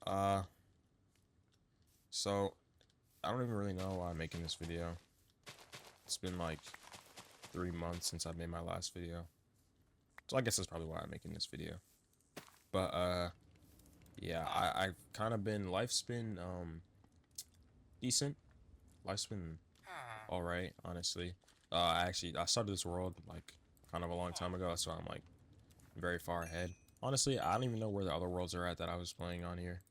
Uh, so I don't even really know why I'm making this video. It's been like 3 months since I made my last video. So I guess that's probably why I'm making this video. But yeah, I've kind of been life's been decent. Life's been alright, honestly. I started this world like kind of a long time ago, so I'm like very far ahead. Honestly, I don't even know where the other worlds are at that I was playing on here.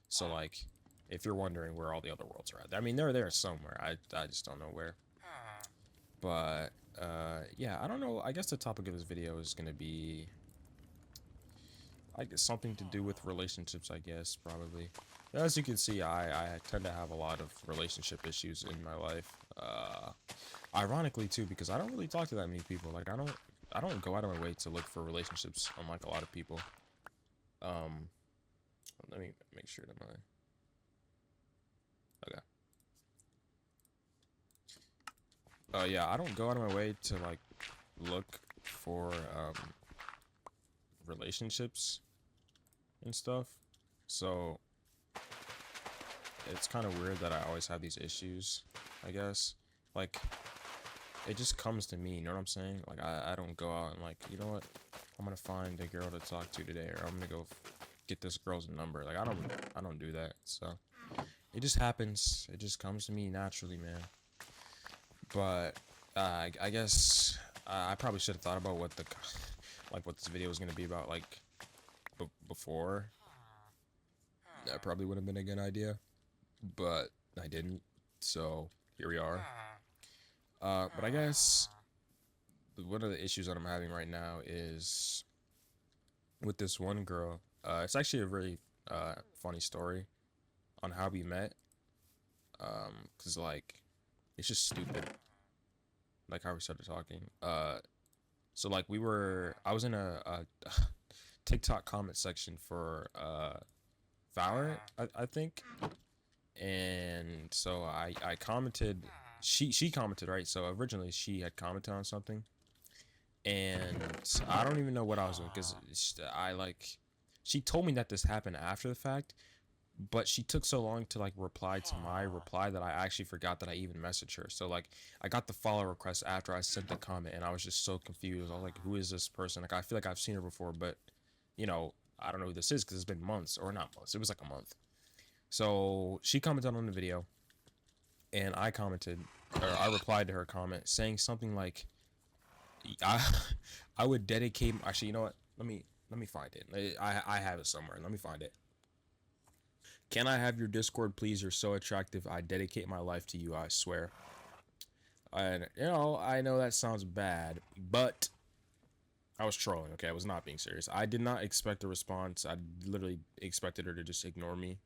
So like, if you're wondering where all the other worlds are at, I mean they're there somewhere. I just don't know where. But yeah, I don't know. I guess the topic of this video is gonna be, I guess, something to do with relationships. I guess probably. As you can see, I tend to have a lot of relationship issues in my life. Ironically too, because I don't really talk to that many people. Like I don't go out of my way to look for relationships, unlike a lot of people. Um, Let me make sure that my okay. Yeah, I don't go out of my way to like look for relationships and stuff. So it's kind of weird that I always have these issues, I guess. Like it just comes to me, you know what I'm saying? Like I don't go out and like, you know what? I'm gonna find a girl to talk to today, or I'm gonna go get this girl's number. Like I don't do that. So it just happens. It just comes to me naturally, man. But I guess I probably should have thought about what the like what this video was gonna be about, like before. That probably would have been a good idea, but I didn't. So here we are. But I guess one of the issues that I'm having right now is with this one girl. It's actually a very funny story on how we met. Cause like it's just stupid. Like how we started talking. So like I was in a TikTok comment section for Valorant, I think, and so I commented. She commented, right. So originally she had commented on something, and I don't even know what I was doing because I like she told me that this happened after the fact, but she took so long to like reply to my reply that I actually forgot that I even messaged her. So like I got the follow request after I sent the comment, and I was just so confused. I was like, who is this person? Like I feel like I've seen her before, but you know, I don't know who this is because it's been months, or not months. It was like a month. So she commented on the video, and I commented, or I replied to her comment saying something like, I I would dedicate. Actually, you know what? Let me find it. I have it somewhere. Let me find it. Can I have your Discord, please? You're so attractive. I dedicate my life to you, I swear. And, you know, I know that sounds bad, but I was trolling, okay? I was not being serious. I did not expect a response. I literally expected her to just ignore me.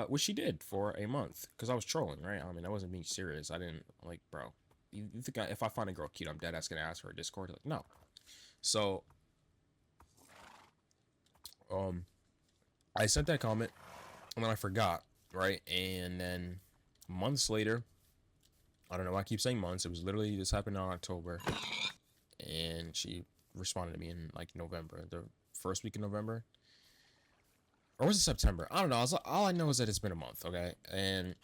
Which she did for a month, because I was trolling, right? I mean, I wasn't being serious. I didn't, like, bro. You think if I find a girl cute, I'm dead ass gonna ask for a Discord? Like, no. So, I sent that comment, and then I forgot, right? And then months later, I don't know why I keep saying months. It was literally, this happened in October, and she responded to me in like November, the first week of November, or was it September? I don't know. All I know is that it's been a month, okay? And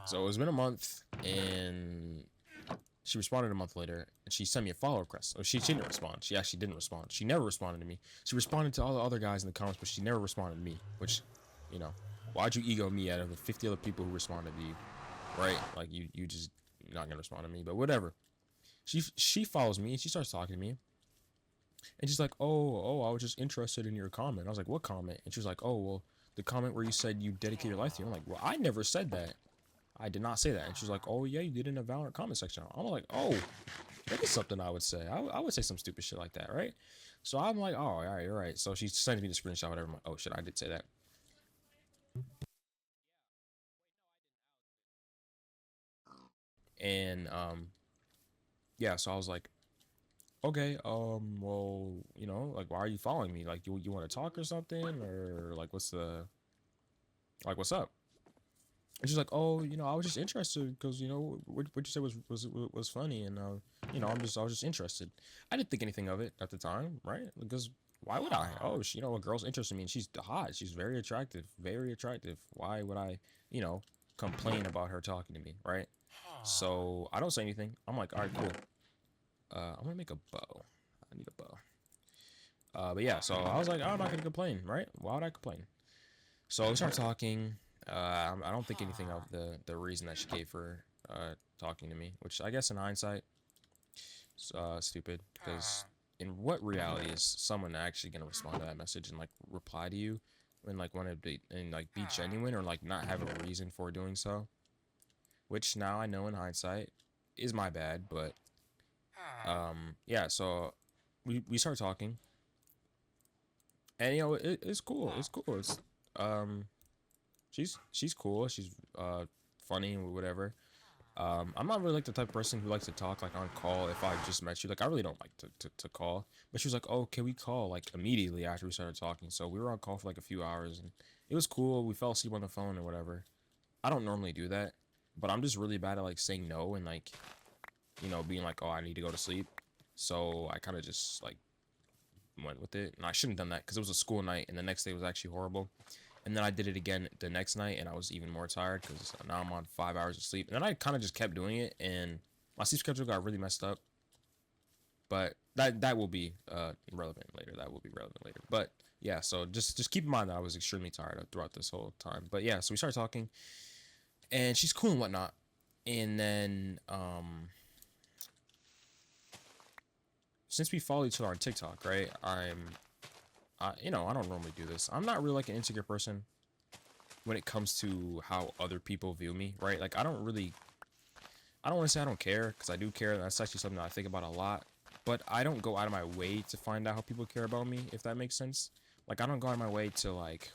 so it's been a month, and she responded a month later, and she sent me a follow request. Oh, she didn't respond. She actually didn't respond. She never responded to me. She responded to all the other guys in the comments, but she never responded to me. Which, you know, why'd you ego me out of the 50 other people who responded to you, right? Like you just not gonna respond to me, but whatever. She follows me and she starts talking to me, and she's like, oh, I was just interested in your comment. I was like, what comment? And she was like, oh, well, the comment where you said you dedicate your life to you. I'm like, well, I never said that. I did not say that. And she's like, oh yeah, you did in a Valorant comment section. I'm like, oh, that is something I would say. I would say some stupid shit like that, right? So I'm like, oh, all right, you're right. So she sends me the screenshot, whatever. I'm like, oh shit, I did say that. And yeah, so I was like, okay, well, you know, like, why are you following me? Like, you want to talk or something, or like, what's up? And she's like, oh, you know, I was just interested because, you know, what you said was funny, and you know, I was just interested. I didn't think anything of it at the time, right? Because Why would I? Oh, she, a girl's interested in me and she's hot. She's very attractive. Very attractive. Why would I, you know, complain about her talking to me, right? So I don't say anything. I'm like, all right, cool. I'm gonna make a bow. I need a bow. But yeah, so I was like, oh, I'm not gonna complain, right? Why would I complain? So we start talking. I don't think anything of the reason that she gave for talking to me, which I guess in hindsight, stupid. Because in what reality is someone actually gonna respond to that message and like reply to you and like want to be and like be genuine or like not have a reason for doing so? Which now I know in hindsight is my bad, but yeah. So we start talking, and it's cool. It's cool. It's um she's cool. She's funny or whatever. I'm not really like the type of person who likes to talk like on call if I just met you. Like I really don't like to call. But she was like, oh, can we call like immediately after we started talking? So we were on call for like a few hours and it was cool. We fell asleep on the phone or whatever. I don't normally do that, but I'm just really bad at like saying no and like, being like, oh, I need to go to sleep. So I kind of just like went with it. And I shouldn't have done that because it was a school night and the next day was actually horrible. And then I did it again the next night, and I was even more tired because now I'm on 5 hours of sleep. And then I kind of just kept doing it, and my sleep schedule got really messed up. But that will be relevant later. That will be relevant later. But yeah, so just keep in mind that I was extremely tired throughout this whole time. But yeah, so we started talking, and she's cool and whatnot. And then since we follow each other on TikTok, right? I don't normally do this. I'm not really like an insecure person when it comes to how other people view me, right? Like I don't want to say I don't care because I do care. That's actually something that I think about a lot. But I don't go out of my way to find out how people care about me, if that makes sense. Like I don't go out of my way to like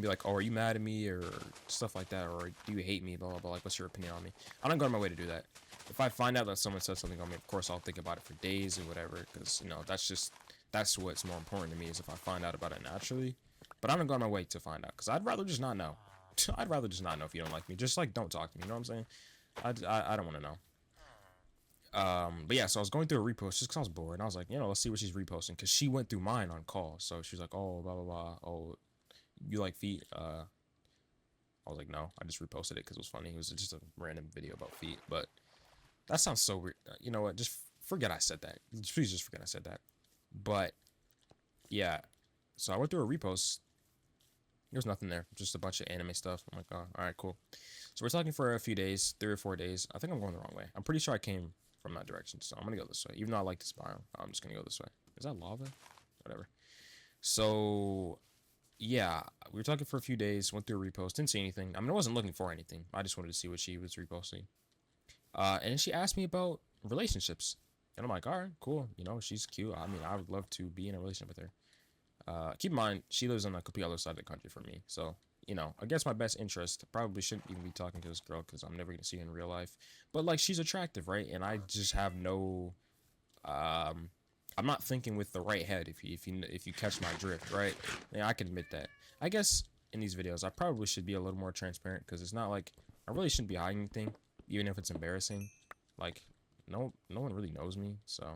be like, oh, are you mad at me or stuff like that, or do you hate me, blah blah blah. Like, what's your opinion on me? I don't go out of my way to do that. If I find out that someone said something on me, of course I'll think about it for days or whatever, because that's what's more important to me is if I find out about it naturally. But I don't go on my way to find out because I'd rather just not know. I'd rather just not know if you don't like me. Just like don't talk to me. You know what I'm saying? I don't want to know. But yeah, so I was going through a repost just because I was bored, and I was like, let's see what she's reposting because she went through mine on call. So she was like, oh, blah blah blah. Oh, you like feet? I was like, no, I just reposted it because it was funny. It was just a random video about feet, but that sounds so weird. You know what? Just forget I said that. Please just forget I said that. But yeah, so I went through a repost. There's nothing there, just a bunch of anime stuff. I'm like, oh, all right, cool. So we're talking for a few days, 3 or 4 days. I think I'm going the wrong way. I'm pretty sure I came from that direction, so I'm gonna go this way. Even though I like this biome, I'm just gonna go this way. Is that lava? Whatever. So yeah, we were talking for a few days. Went through a repost, didn't see anything. I mean, I wasn't looking for anything. I just wanted to see what she was reposting. And then she asked me about relationships, and I'm like, all right, cool. She's cute. I mean, I would love to be in a relationship with her. Keep in mind, she lives on the complete other side of the country from me. So, against my best interest, probably shouldn't even be talking to this girl because I'm never going to see her in real life. But, like, she's attractive, right? And I just have no... I'm not thinking with the right head, if you catch my drift, right? Yeah, I can admit that. I guess in these videos, I probably should be a little more transparent because it's not like... I really shouldn't be hiding anything, even if it's embarrassing. Like, no one really knows me, so,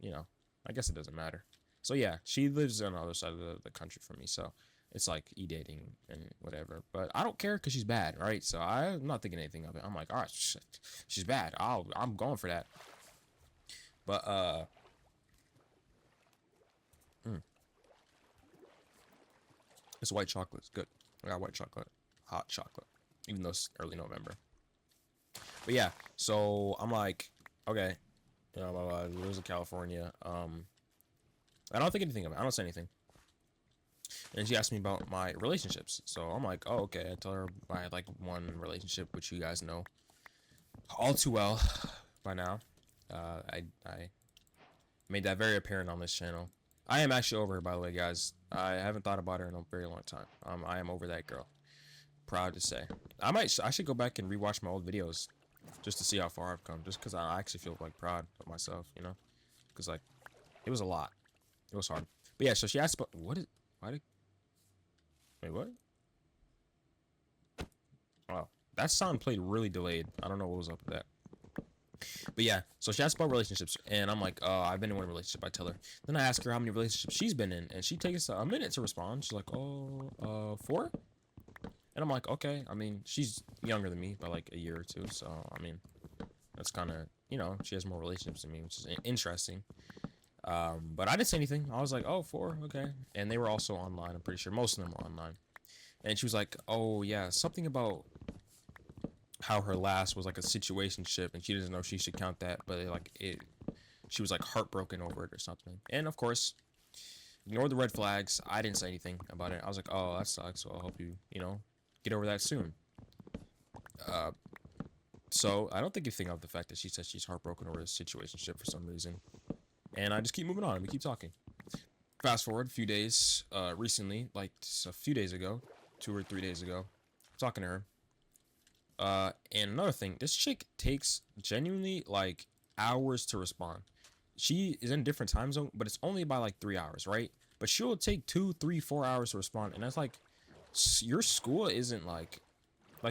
I guess it doesn't matter. So yeah, she lives on the other side of the country from me, so it's like e-dating and whatever. But I don't care because she's bad, right? So I'm not thinking anything of it. I'm like, all right, shit, she's bad. I'm going for that. But this white chocolate's good. I got white chocolate, hot chocolate, even though it's early November. But yeah, so I'm like, okay, lives in California. I don't think anything of it. I don't say anything. And she asked me about my relationships. So I'm like, oh, okay. I tell her I had like one relationship, which you guys know all too well by now. I made that very apparent on this channel. I am actually over her, by the way, guys. I haven't thought about her in a very long time. I am over that girl. Proud to say. I should go back and rewatch my old videos just to see how far I've come. Just because I actually feel like proud of myself, Because like, it was a lot. It was hard. But yeah, so she asked about wait, what? Wow, that sound played really delayed. I don't know what was up with that. But yeah, so she asked about relationships, and I'm like, I've been in one relationship. I tell her. Then I ask her how many relationships she's been in, and she takes a minute to respond. She's like, four. And I'm like, okay. I mean, she's younger than me by like a year or two, so I mean, that's kind of, she has more relationships than me, which is interesting. But I didn't say anything. I was like, oh, four, okay. And they were also online. I'm pretty sure most of them were online. And she was like, oh yeah, something about how her last was like a situationship, and she doesn't know she should count that, but she was like heartbroken over it or something. And of course, ignore the red flags. I didn't say anything about it. I was like, oh, that sucks. Well, I hope you, get over that soon. Uh, so I don't think you think of the fact that she said she's heartbroken over a situationship for some reason. And I just keep moving on and we keep talking. Fast forward a few days, recently, like a few days ago, 2 or 3 days ago, talking to her. And another thing, this chick takes genuinely like hours to respond. She is in a different time zone, but it's only by like 3 hours, right? But she'll take 2, 3, 4 hours to respond, and that's like, your school isn't like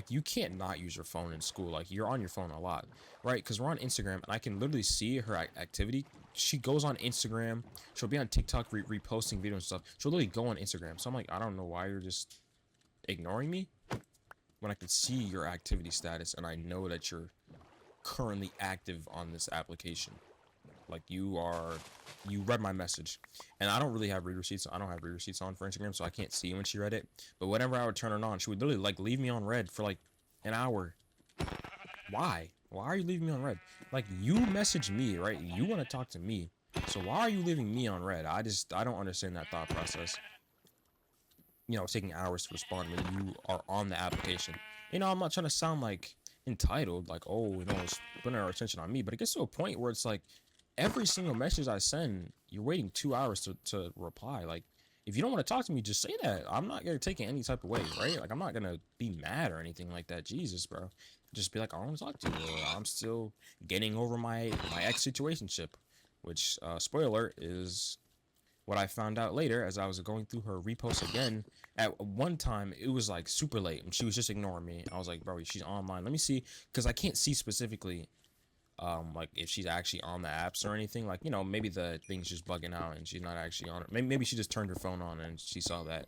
you can't not use your phone in school. Like, you're on your phone a lot, right? Because we're on Instagram, and I can literally see her activity. She goes on Instagram. She'll be on TikTok reposting videos and stuff. She'll literally go on Instagram. So I'm like, I don't know why you're just ignoring me when I can see your activity status, and I know that you're currently active on this application. Like, you read my message. And I don't really have read receipts. I don't have read receipts on for Instagram, so I can't see when she read it. But whenever I would turn it on, she would literally like leave me on red for like an hour. Why are you leaving me on red? Like, you message me, right? You want to talk to me, so why are you leaving me on red? I don't understand that thought process. It's taking hours to respond when you are on the application. I'm not trying to sound like entitled, like, oh, it's putting our attention on me, but it gets to a point where it's like, every single message I send, you're waiting 2 hours to reply. Like, if you don't want to talk to me, just say that. I'm not gonna take it any type of way, right? Like, I'm not gonna be mad or anything like that. Jesus, bro. Just be like, I don't want to talk to you. I'm still getting over my ex situationship, which, spoiler alert, is what I found out later as I was going through her reposts again. At one time, it was like super late, and she was just ignoring me. I was like, bro, she's online. Let me see, because I can't see specifically like if she's actually on the apps or anything. Like, maybe the thing's just bugging out and she's not actually on it. Maybe she just turned her phone on and she saw that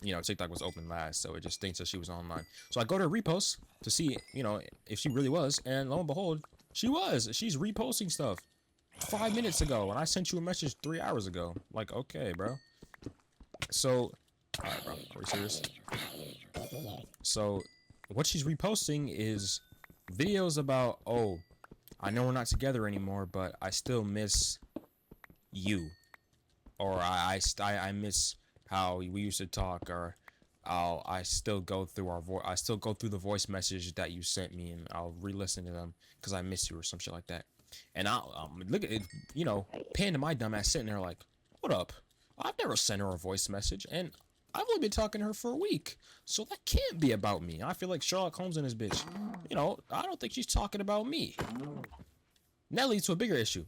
TikTok was open last, so it just thinks that she was online. So I go to her repost to see if she really was, and lo and behold, she's reposting stuff 5 minutes ago, and I sent you a message 3 hours ago. Like, okay, bro. So all right, bro, are we serious? So what she's reposting is videos about, oh, I know we're not together anymore, but I still miss you, or I miss how we used to talk, or I still go through the voice message that you sent me, and I'll re-listen to them because I miss you or some shit like that. And I'll look at it, pan to my dumb ass sitting there like, what up? I've never sent her a voice message, and I've only been talking to her for a week, so that can't be about me. I feel like Sherlock Holmes and his bitch. I don't think she's talking about me. And that leads to a bigger issue.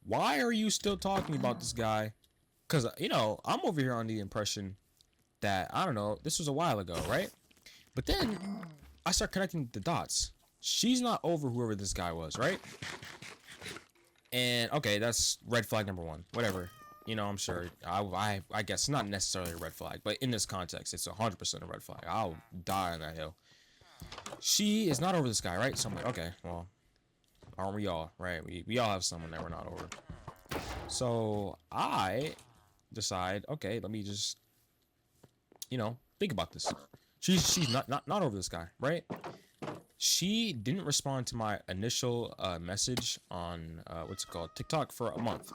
Why are you still talking about this guy? Because, I'm over here on the impression that, I don't know, this was a while ago, right? But then I start connecting the dots. She's not over whoever this guy was, right? And, okay, that's red flag number one. Whatever. I'm sure. I guess not necessarily a red flag, but in this context, it's 100% a red flag. I'll die on that hill. She is not over this guy, right? So I'm like, okay, well, aren't we all, right? We all have someone that we're not over. So I decide, okay, let me just, think about this. She's not over this guy, right? She didn't respond to my initial message on TikTok for a month.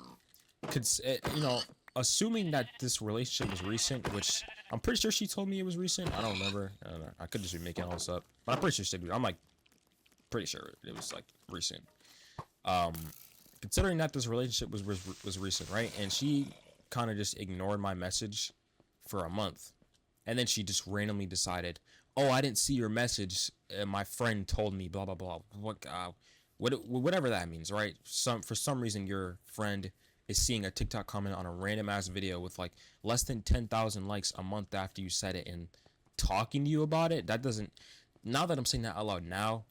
Assuming that this relationship was recent, which I'm pretty sure she told me it was recent. I don't remember. I could just be making all this up, but I'm pretty sure she did. I'm like pretty sure it was like recent. Considering that this relationship was recent, right? And she kind of just ignored my message for a month, and then she just randomly decided, oh, I didn't see your message. My friend told me, blah blah blah. Whatever that means, right? For some reason, your friend is seeing a TikTok comment on a random ass video with like less than 10,000 likes a month after you said it and talking to you about it. That doesn't. Now that I'm saying that out loud now,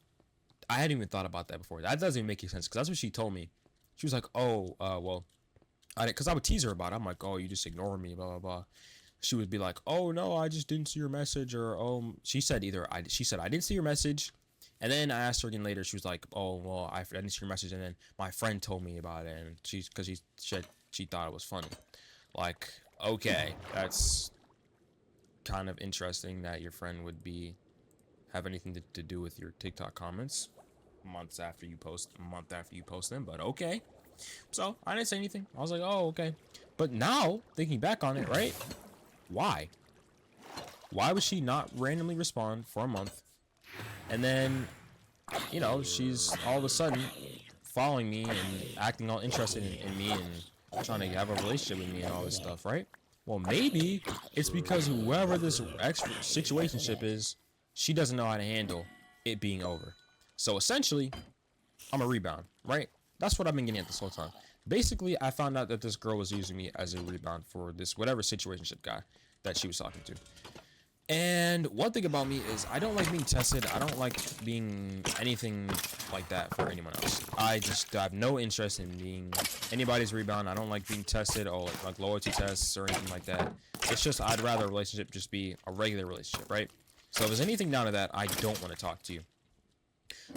I hadn't even thought about that before. That doesn't even make any sense because that's what she told me. She was like, "Oh, well, because I would tease her about it. I'm like, oh, you just ignore me, blah blah blah." She would be like, "Oh no, I just didn't see your message," or she said she said I didn't see your message, and then I asked her again later. She was like, "Oh well, I didn't see your message," and then my friend told me about it, and she thought it was funny. Like, okay, that's kind of interesting that your friend would have anything to do with your TikTok comments a month after you post them, but okay. So I didn't say anything. I was like, oh, okay. But now, thinking back on it, right? Why? Why would she not randomly respond for a month? And then, she's all of a sudden following me and acting all interested in me and trying to have a relationship with me and all this stuff, right? Well, maybe it's because whoever this situationship is, she doesn't know how to handle it being over. So essentially, I'm a rebound, right? That's what I've been getting at this whole time. Basically, I found out that this girl was using me as a rebound for this whatever situationship guy that she was talking to. And one thing about me is I don't like being tested. I don't like being anything like that for anyone else. I have no interest in being anybody's rebound. I don't like being tested or like loyalty tests or anything like that. It's just I'd rather a relationship just be a regular relationship, right? So if there's anything down to that, I don't want to talk to you.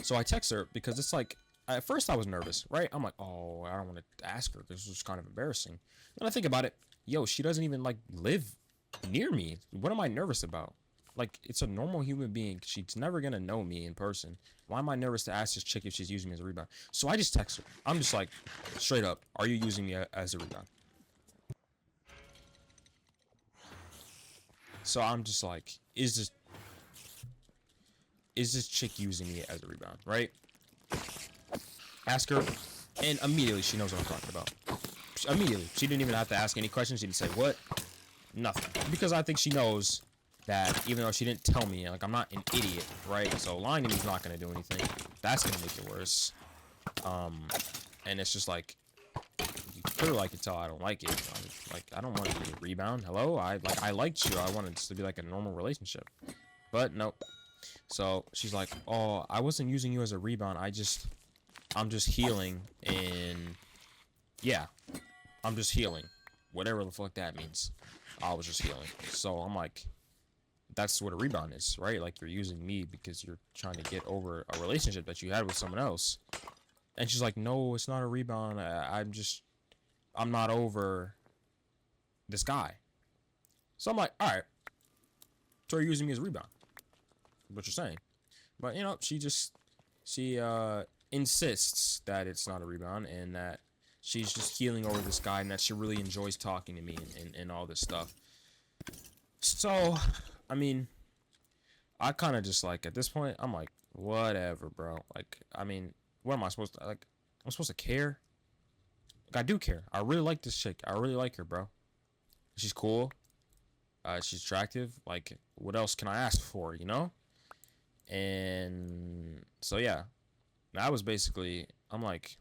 So I text her because it's like, at first I was nervous, right? I'm like, oh, I don't want to ask her because this is kind of embarrassing. Then I think about it, yo, she doesn't even like live near me. What am I nervous about? Like, it's a normal human being. She's never gonna know me in person. Why am I nervous to ask this chick if she's using me as a rebound? So I just text her. I'm just like, straight up, are you using me as a rebound? So I'm just like, is this chick using me as a rebound, right? Ask her, and immediately she knows what I'm talking about. Immediately. She didn't even have to ask any questions. She didn't say what. Nothing. Because I think she knows that even though she didn't tell me, like, I'm not an idiot, right? So lying to me is not going to do anything. That's going to make it worse. And it's just like, you clearly I can tell I don't like it. I don't want to be a rebound. Hello? I liked you. I wanted this to be like a normal relationship. But nope. So she's like, oh, I wasn't using you as a rebound. I'm just healing, and yeah, I'm just healing. Whatever the fuck that means. I was just healing. So I'm like, that's what a rebound is, right? Like, you're using me because you're trying to get over a relationship that you had with someone else. And she's like, no, it's not a rebound. I'm not over this guy. So I'm like, all right. So you're using me as a rebound. What you're saying. But, she insists that it's not a rebound and that she's just healing over this guy and that she really enjoys talking to me and all this stuff. So, I mean, I kind of just like, at this point, I'm like, whatever, bro. Like, I mean, what am I supposed to, like, I'm supposed to care? Like, I do care. I really like this chick. I really like her, bro. She's cool. She's attractive. Like, what else can I ask for, you know? And so, yeah. That was basically, I'm like,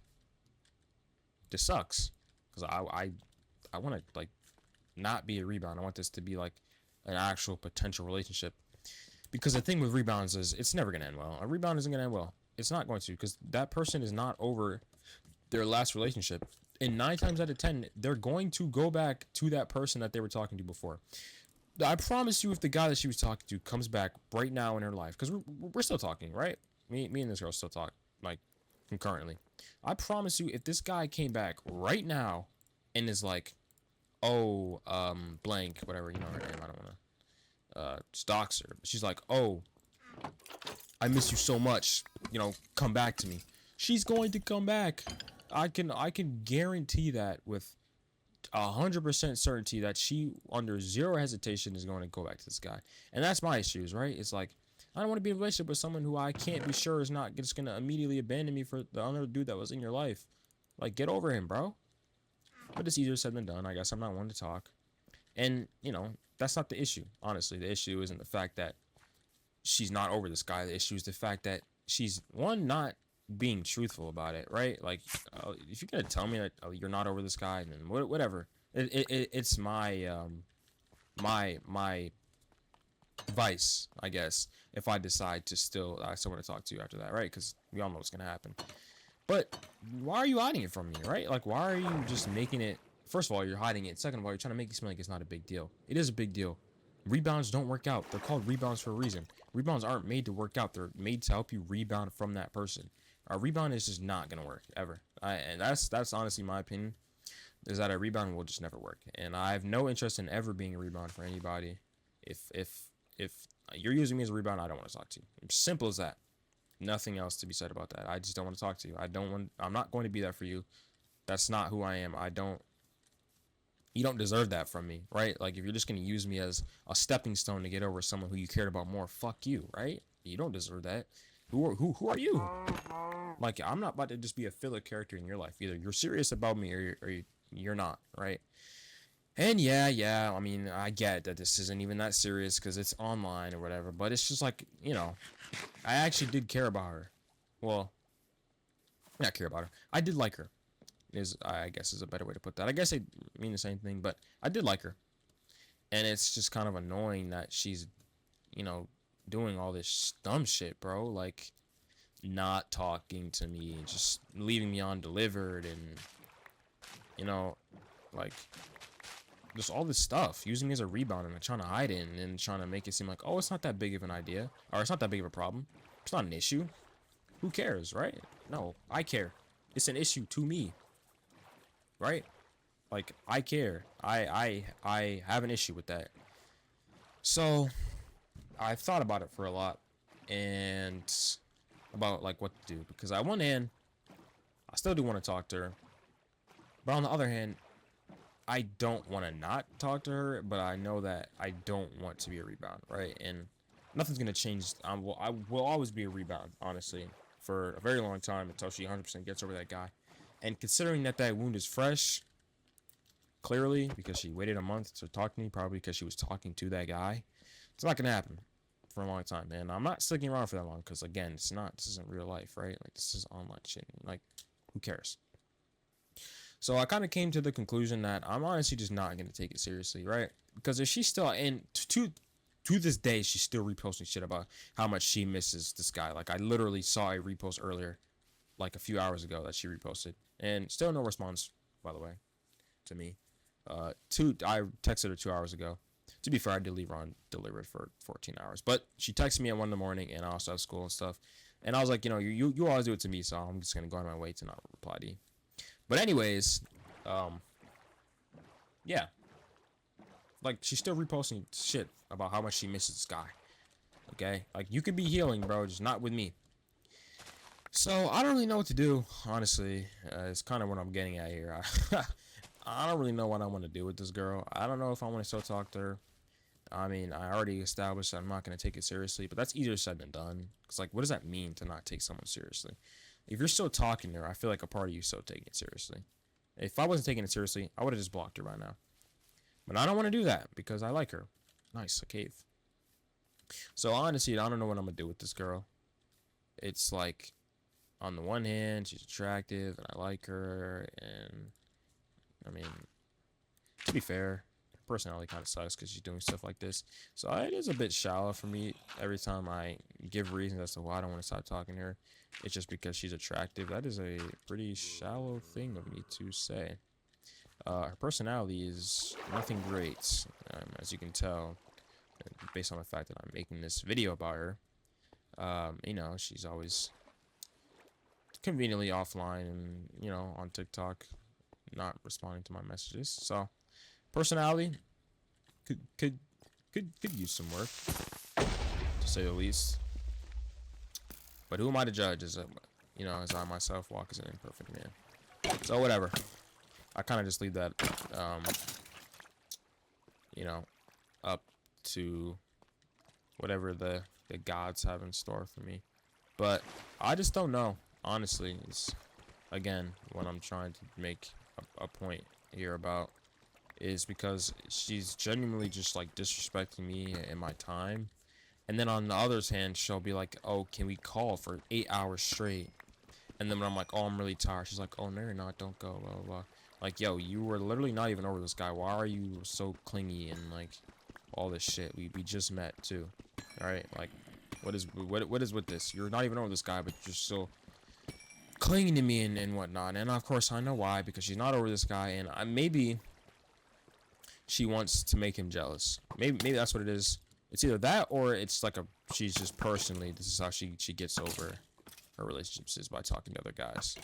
this sucks. Because I want to, like, not be a rebound. I want this to be, like, an actual potential relationship. Because the thing with rebounds is, it's never going to end well. A rebound isn't going to end well. It's not going to. Because that person is not over their last relationship. And 9 times out of 10, they're going to go back to that person that they were talking to before. I promise you, if the guy that she was talking to comes back right now in her life, because we're still talking, right? Me and this girl still talk, like, concurrently. I promise you, if this guy came back right now and is like, oh, blank, whatever, you know her name, I don't want to stalk her. She's like, oh, I miss you so much, come back to me. She's going to come back. I can guarantee that with 100% certainty that she, under zero hesitation, is going to go back to this guy. And that's my issues, right? It's like, I don't want to be in a relationship with someone who I can't be sure is not just going to immediately abandon me for the other dude that was in your life. Like, get over him, bro. But it's easier said than done. I guess I'm not one to talk. And, that's not the issue. Honestly, the issue isn't the fact that she's not over this guy. The issue is the fact that she's, one, not being truthful about it, right? Like, if you're gonna tell me that you're not over this guy, then whatever. It's my advice, I guess, if I decide to still someone to talk to after that, right? Because we all know what's gonna happen. But why are you hiding it from me, right? Like, why are you just making it? First of all, you're hiding it. Second of all, you're trying to make it seem like it's not a big deal. It is a big deal. Rebounds don't work out. They're called rebounds for a reason. Rebounds aren't made to work out. They're made to help you rebound from that person. A rebound is just not gonna work ever. And that's honestly my opinion. Is that a rebound will just never work. And I have no interest in ever being a rebound for anybody. If you're using me as a rebound, I don't want to talk to you. Simple as that. Nothing else to be said about that. I just don't want to talk to you. I'm not going to be there for you. That's not who I am. You don't deserve that from me, right? Like, if you're just going to use me as a stepping stone to get over someone who you cared about more, fuck you, right? You don't deserve that. Who are you? Like, I'm not about to just be a filler character in your life. Either you're serious about me or you're not, right? And yeah, I mean, I get that this isn't even that serious because it's online or whatever, but it's just like, I actually did care about her. Well, not care about her. I did like her. I guess is a better way to put that. I guess I mean the same thing, but I did like her. And it's just kind of annoying that she's, doing all this dumb shit, bro. Like, not talking to me, just leaving me undelivered, and, like, just all this stuff, using me as a rebound and trying to hide it and trying to make it seem like, oh, it's not that big of an idea, or it's not that big of a problem. It's not an issue. Who cares, right? No, I care. It's an issue to me, right? Like, I care. I have an issue with that. So I've thought about it for a lot, and about like what to do, because on one hand, I still do want to talk to her, but on the other hand, I don't want to not talk to her, but I know that I don't want to be a rebound, right? And nothing's gonna change. I will always be a rebound, honestly, for a very long time until she 100% gets over that guy. And considering that wound is fresh, clearly because she waited a month to talk to me, probably because she was talking to that guy, it's not gonna happen for a long time. And I'm not sticking around for that long because, again, this isn't real life, right? Like, this is online shit. Like, who cares? So I kind of came to the conclusion that I'm honestly just not going to take it seriously, right? Because if she's still to this day, she's still reposting shit about how much she misses this guy. Like, I literally saw a repost earlier, like a few hours ago, that she reposted, and still no response, by the way, to me. I texted her 2 hours ago. To be fair, I did leave her on delivered for 14 hours, but she texted me at 1 in the morning, and I also have school and stuff. And I was like, you always do it to me, so I'm just gonna go on my way to not reply to you. But anyways, yeah. Like, she's still reposting shit about how much she misses this guy. Okay? Like, you could be healing, bro, just not with me. So, I don't really know what to do, honestly. It's kind of what I'm getting at here. I don't really know what I want to do with this girl. I don't know if I want to still talk to her. I mean, I already established that I'm not going to take it seriously, but that's easier said than done. Because, like, what does that mean to not take someone seriously? If you're still talking to her, I feel like a part of you is still taking it seriously. If I wasn't taking it seriously, I would have just blocked her right now. But I don't want to do that because I like her. Nice, a cave. So honestly, I don't know what I'm going to do with this girl. It's like, on the one hand, she's attractive and I like her. And, I mean, to be fair, her personality kind of sucks because she's doing stuff like this. So it is a bit shallow for me every time I give reasons as to why I don't want to stop talking to her. It's just because she's attractive. That is a pretty shallow thing of me to say. Her personality is nothing great, as you can tell, based on the fact that I'm making this video about her. She's always conveniently offline and, on TikTok, not responding to my messages. So, personality could use some work, to say the least. But who am I to judge? As I myself walk as an imperfect man. So whatever. I kind of just leave that, up to whatever the gods have in store for me. But I just don't know. Honestly, it's, again, what I'm trying to make a point here about is because she's genuinely just, like, disrespecting me and my time. And then on the other's hand, she'll be like, oh, can we call for 8 hours straight? And then when I'm like, oh, I'm really tired, she's like, oh, no, you're not, don't go, blah, blah, blah. Like, yo, you were literally not even over this guy. Why are you so clingy and, like, all this shit. We just met too. Alright, like what is with this? You're not even over this guy, but you're still clinging to me and whatnot. And of course I know why, because she's not over this guy, and maybe she wants to make him jealous. Maybe that's what it is. It's either that or it's like she's just personally, this is how she gets over her relationships, is by talking to other guys.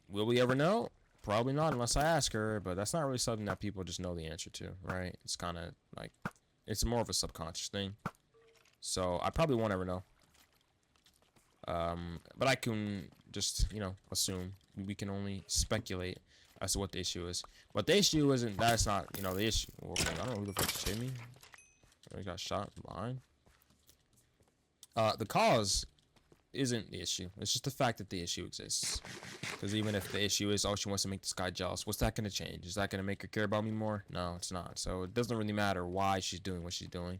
Will we ever know? Probably not unless I ask her, but that's not really something that people just know the answer to, right? It's kind of like, it's more of a subconscious thing. So I probably won't ever know. But I can just, you know, assume. We can only speculate as to what the issue is. But the issue isn't, that's not, you know, the issue. Okay, I don't know who the fuck just hit me. I got shot from behind. The cause isn't the issue. It's just the fact that the issue exists. Because even if the issue is, oh, she wants to make this guy jealous, what's that going to change? Is that going to make her care about me more? No, it's not. So it doesn't really matter why she's doing what she's doing.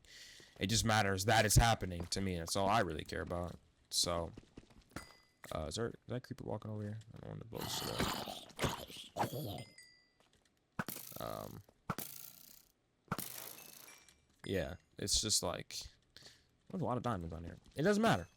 It just matters that it's happening to me. And that's all I really care about. So, is that creeper walking over here? I don't want to blow this shit up. Yeah, it's just like, there's a lot of diamonds on here. It doesn't matter.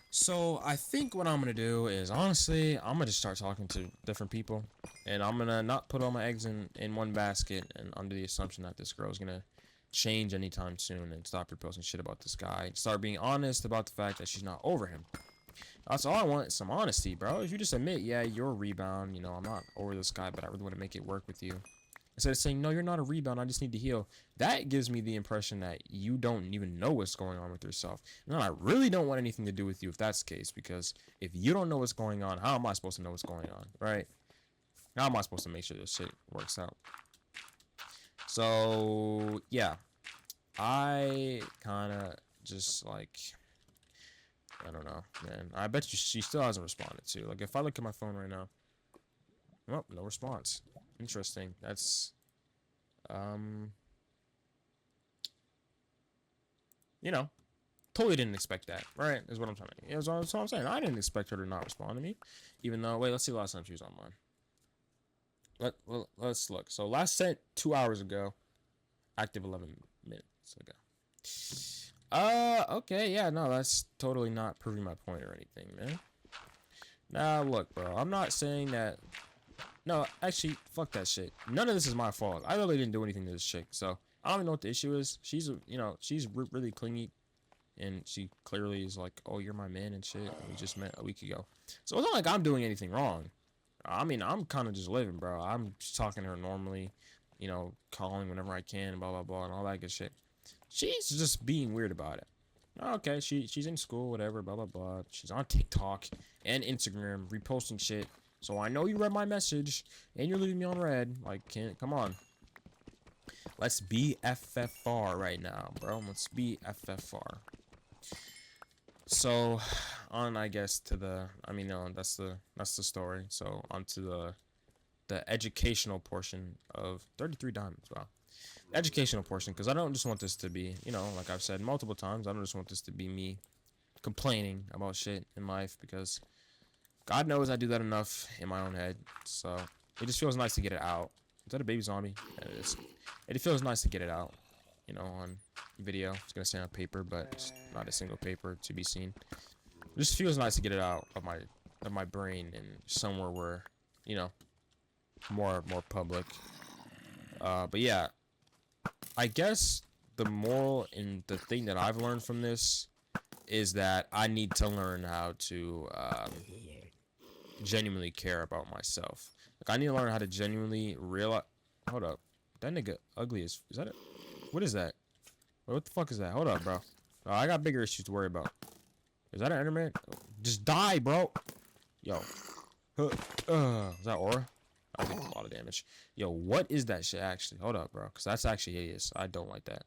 So I think what I'm gonna do is, honestly, I'm gonna just start talking to different people, and I'm gonna not put all my eggs in one basket and under the assumption that this girl's gonna change anytime soon and stop reposting shit about this guy and start being honest about the fact that she's not over him. That's all I want, is some honesty, bro. If you just admit, yeah, you're a rebound, you know, I'm not over this guy, but I really want to make it work with you. Instead of saying, no, you're not a rebound, I just need to heal. That gives me the impression that you don't even know what's going on with yourself. No, I really don't want anything to do with you if that's the case, because if you don't know what's going on, how am I supposed to know what's going on, right? How am I supposed to make sure this shit works out? So, yeah. I kind of just, like, I don't know, man. I bet you she still hasn't responded to. Like, if I look at my phone right now, well, no response. Interesting. That's, you know, totally didn't expect that, right? Is what I'm trying to. That's what I'm saying. I didn't expect her to not respond to me, even though. Wait, let's see the last time she was online. Let's look. So last sent 2 hours ago, active 11 minutes ago. Okay, yeah, no, that's totally not proving my point or anything, man. Now, look, bro, I'm not saying that. No, actually, fuck that shit. None of this is my fault. I really didn't do anything to this chick, so I don't even know what the issue is. She's, you know, she's really clingy, and she clearly is like, oh, you're my man and shit. We just met a week ago. So it's not like I'm doing anything wrong. I mean, I'm kind of just living, bro. I'm just talking to her normally, you know, calling whenever I can, blah, blah, blah, and all that good shit. She's just being weird about it. Okay, she's in school, whatever, blah, blah, blah. She's on TikTok and Instagram, reposting shit. So I know you read my message, and you're leaving me on red. Like, come on. Let's be FFR right now, bro. Let's be FFR. So, on, I guess, to the, I mean, no, that's the story. So, on to the educational portion of 33 diamonds. Wow. Educational portion, because I don't just want this to be, you know, like I've said multiple times, I don't just want this to be me complaining about shit in life, because God knows I do that enough in my own head. So it just feels nice to get it out. Is that a baby zombie? Yeah, it is. It feels nice to get it out, you know, on video. It's gonna say on paper, but it's not a single paper to be seen. It just feels nice to get it out of my brain and somewhere where, you know, more public. But yeah, I guess the moral and the thing that I've learned from this is that I need to learn how to genuinely care about myself. Like, I need to learn how to genuinely realize. Hold up, that nigga ugly as. Is that it? What is that? What the fuck is that? Hold up, bro. Oh, I got bigger issues to worry about. Is that an Enderman? Just die, bro. Yo. Is that aura? I did a lot of damage. Yo, what is that shit actually? Hold up, bro. Because that's actually hideous. I don't like that.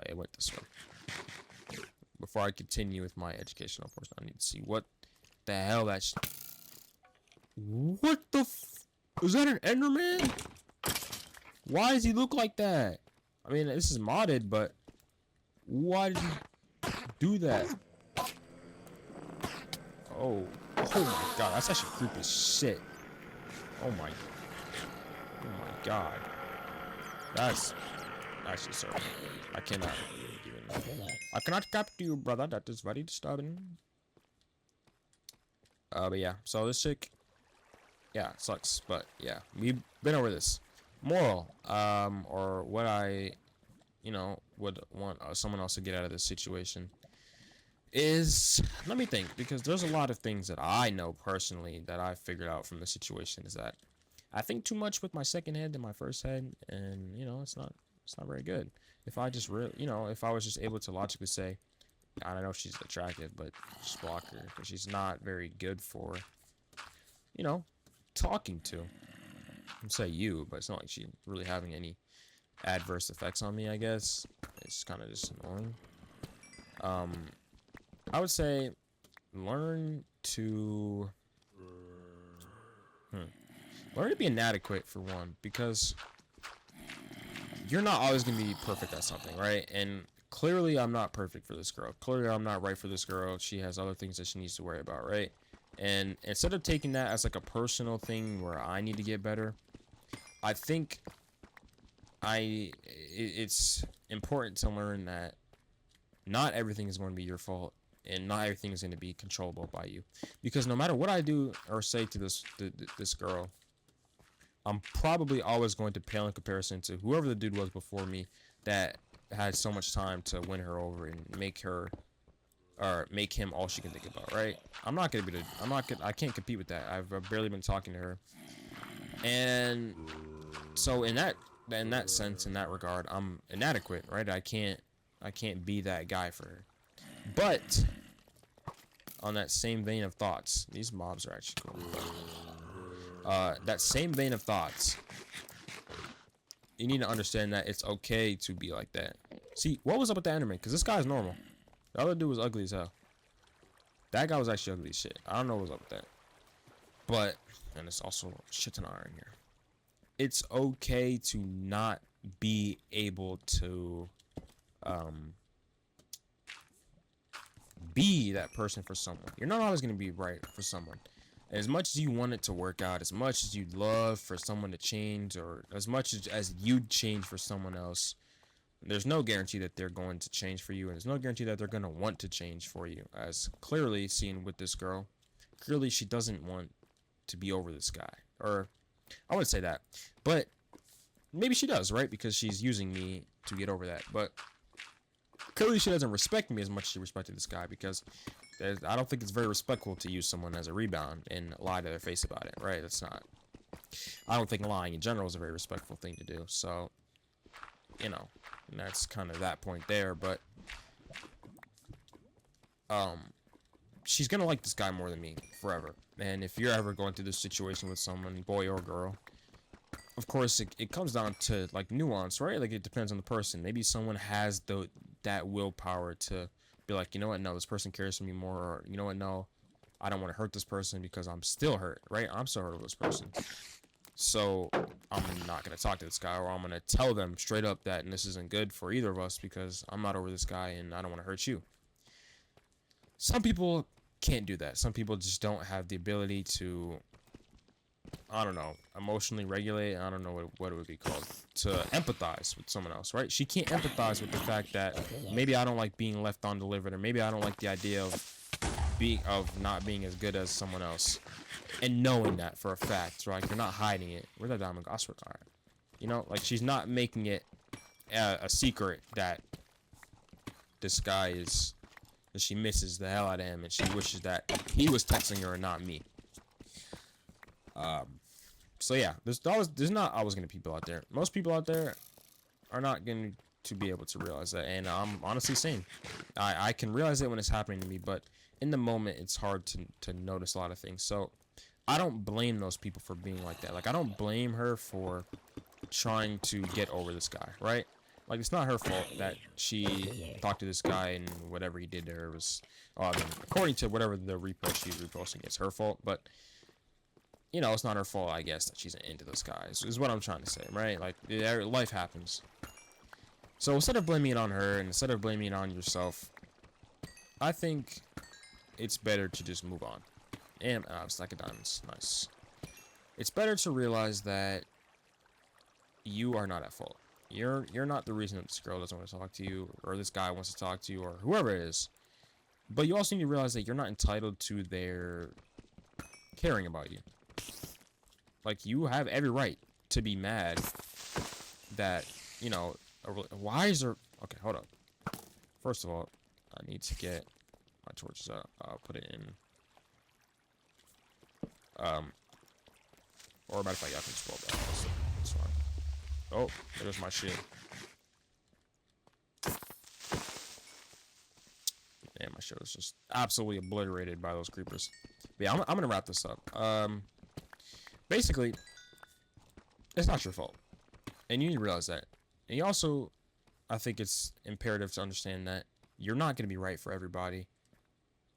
It went this way. Before I continue with my educational portion, I need to see what the hell that shit. What the is that an Enderman? Why does he look like that? I mean, this is modded, but why did you do that? Oh my god, that's actually creepy as shit. Oh my god. That's actually, sir. I cannot even. I cannot capture you, brother. That is very disturbing. But yeah. So this chick, yeah, it sucks. But yeah, we've been over this. Moral, or what I, would want someone else to get out of this situation is, let me think, because there's a lot of things that I know personally that I figured out from the situation is that I think too much with my second head than my first head, and it's not very good. If I just really, if I was just able to logically say, I don't know if she's attractive, but just block her because she's not very good for, you know, talking to. I'd say you, but it's not like she's really having any adverse effects on me, I guess. It's kind of just annoying. I would say learn to learn to be inadequate for one, because you're not always going to be perfect at something, right? And clearly I'm not perfect for this girl. Clearly I'm not right for this girl. She has other things that she needs to worry about, right? And instead of taking that as like a personal thing where I need to get better, I think it's important to learn that not everything is going to be your fault, and not everything is going to be controllable by you. Because no matter what I do or say to this girl, I'm probably always going to pale in comparison to whoever the dude was before me that had so much time to win her over and make her or make him all she can think about, right? I can't compete with that. I've barely been talking to her. And so in that sense, in that regard, I'm inadequate, right? I can't be that guy for her. But on that same vein of thoughts, these mobs are actually cool. That same vein of thoughts, you need to understand that it's okay to be like that. See, what was up with the Enderman? Because this guy's normal. The other dude was ugly as hell. That guy was actually ugly as shit. I don't know what was up with that. But, and it's also shit ton of iron here. It's okay to not be able to be that person for someone. You're not always going to be right for someone. As much as you want it to work out, as much as you'd love for someone to change, or as much as you'd change for someone else, there's no guarantee that they're going to change for you, and there's no guarantee that they're going to want to change for you. As clearly seen with this girl, clearly she doesn't want to be over this guy. Or, I wouldn't say that, but maybe she does, right? Because she's using me to get over that. But clearly she doesn't respect me as much as she respected this guy, because I don't think it's very respectful to use someone as a rebound and lie to their face about it, right? That's not... I don't think lying in general is a very respectful thing to do, so... and that's kind of that point there, but... she's gonna like this guy more than me, forever. And if you're ever going through this situation with someone, boy or girl, of course, it comes down to, like, nuance, right? Like, it depends on the person. Maybe someone has that willpower to be like, you know what, no, this person cares for me more, or, you know what, no, I don't want to hurt this person because I'm still hurt, right? I'm still hurt with this person. So, I'm not going to talk to this guy, or I'm going to tell them straight up that this isn't good for either of us because I'm not over this guy and I don't want to hurt you. Some people can't do that. Some people just don't have the ability to, I don't know, emotionally regulate. I don't know what it would be called, to empathize with someone else, right? She can't empathize with the fact that maybe I don't like being left undelivered, or maybe I don't like the idea of not being as good as someone else, and knowing that for a fact, right? You're not hiding it. Where's that diamond? I swear, like, she's not making it a secret that this guy is, that she misses the hell out of him, and she wishes that he was texting her and not me. So yeah, there's not always gonna be people out there. Most people out there are not going to be able to realize that, and I'm honestly same. I can realize it when it's happening to me, but in the moment, it's hard to notice a lot of things. So I don't blame those people for being like that. Like, I don't blame her for trying to get over this guy, right? Like, it's not her fault that she talked to this guy and whatever he did to her was, according to whatever the repost she's reposting, it's her fault. But, it's not her fault, I guess, that she's into this guy, is what I'm trying to say, right? Like, life happens. So instead of blaming it on her, and instead of blaming it on yourself, I think it's better to just move on. And, stack of diamonds, nice. It's better to realize that you are not at fault. You're not the reason that this girl doesn't want to talk to you, or this guy wants to talk to you, or whoever it is. But you also need to realize that you're not entitled to their caring about you. Like, you have every right to be mad that, you know, why is there... Okay, hold up. First of all, I need to get my torches out. I'll put it in. Or matter of fact, y'all can just roll back. That's fine. Oh, there's my shit. Yeah, my shit was just absolutely obliterated by those creepers. But yeah, I'm gonna wrap this up. Basically, it's not your fault, and you need to realize that. And you also, I think it's imperative to understand that you're not gonna be right for everybody,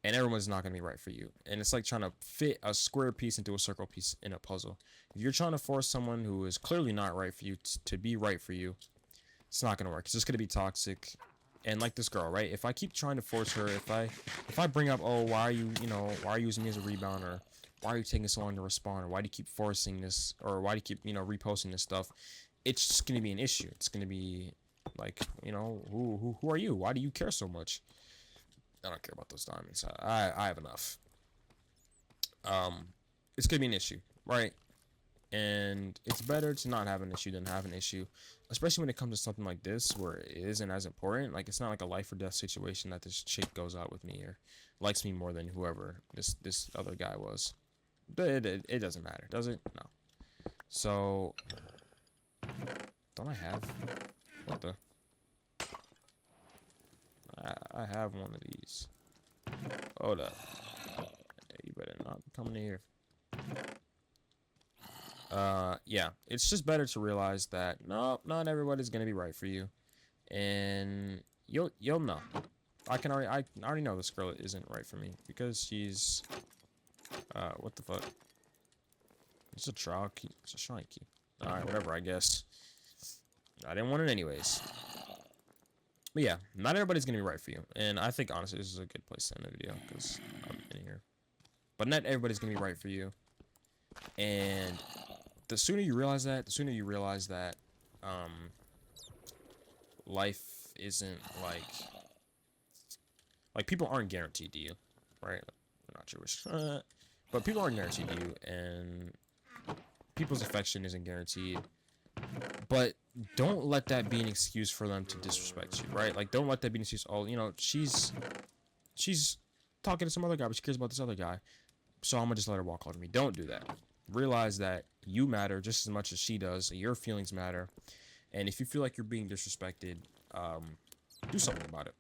and everyone's not gonna be right for you. And it's like trying to fit a square piece into a circle piece in a puzzle. If you're trying to force someone who is clearly not right for you to be right for you, it's not gonna work. It's just gonna be toxic. And like this girl, right? If I keep trying to force her, if I bring up, oh, why are you, why are you using me as a rebound, or why are you taking so long to respond, or why do you keep forcing this, or why do you keep, reposting this stuff, it's just gonna be an issue. It's gonna be like, who are you? Why do you care so much? I don't care about those diamonds. I have enough. It's gonna be an issue, right? And it's better to not have an issue than have an issue, especially when it comes to something like this where it isn't as important. Like, it's not like a life or death situation that this chick goes out with me or likes me more than whoever this other guy was. It doesn't matter, does it? No. So, don't I have... What the... I have one of these. Hold up. You better not be coming in here. Yeah, it's just better to realize that no, not everybody's gonna be right for you, and you'll know. I already know this girl isn't right for me because she's what the fuck? It's a trial key. It's a shrine key. All right, whatever. I guess I didn't want it anyways. But yeah, not everybody's gonna be right for you, and I think honestly this is a good place to end the video because I'm in here. But not everybody's gonna be right for you, and the sooner you realize that, life isn't like people aren't guaranteed to you, right? I'm not Jewish, but people aren't guaranteed to you, and people's affection isn't guaranteed. But don't let that be an excuse for them to disrespect you, right? Like, don't let that be an excuse. Oh, she's talking to some other guy, but she cares about this other guy, so I'm gonna just let her walk over me. Don't do that. Realize that you matter just as much as she does. Your feelings matter, and if you feel like you're being disrespected, do something about it.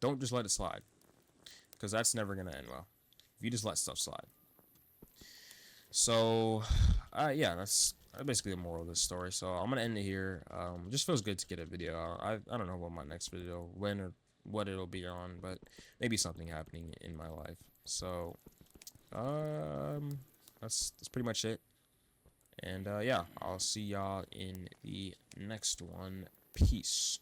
Don't just let it slide, because that's never gonna end well if you just let stuff slide. So yeah, that's basically the moral of this story. So I'm gonna end it here. It just feels good to get a video out. I don't know what my next video, when or what it'll be on, but maybe something happening in my life. So that's pretty much it. And yeah, I'll see y'all in the next one. Peace.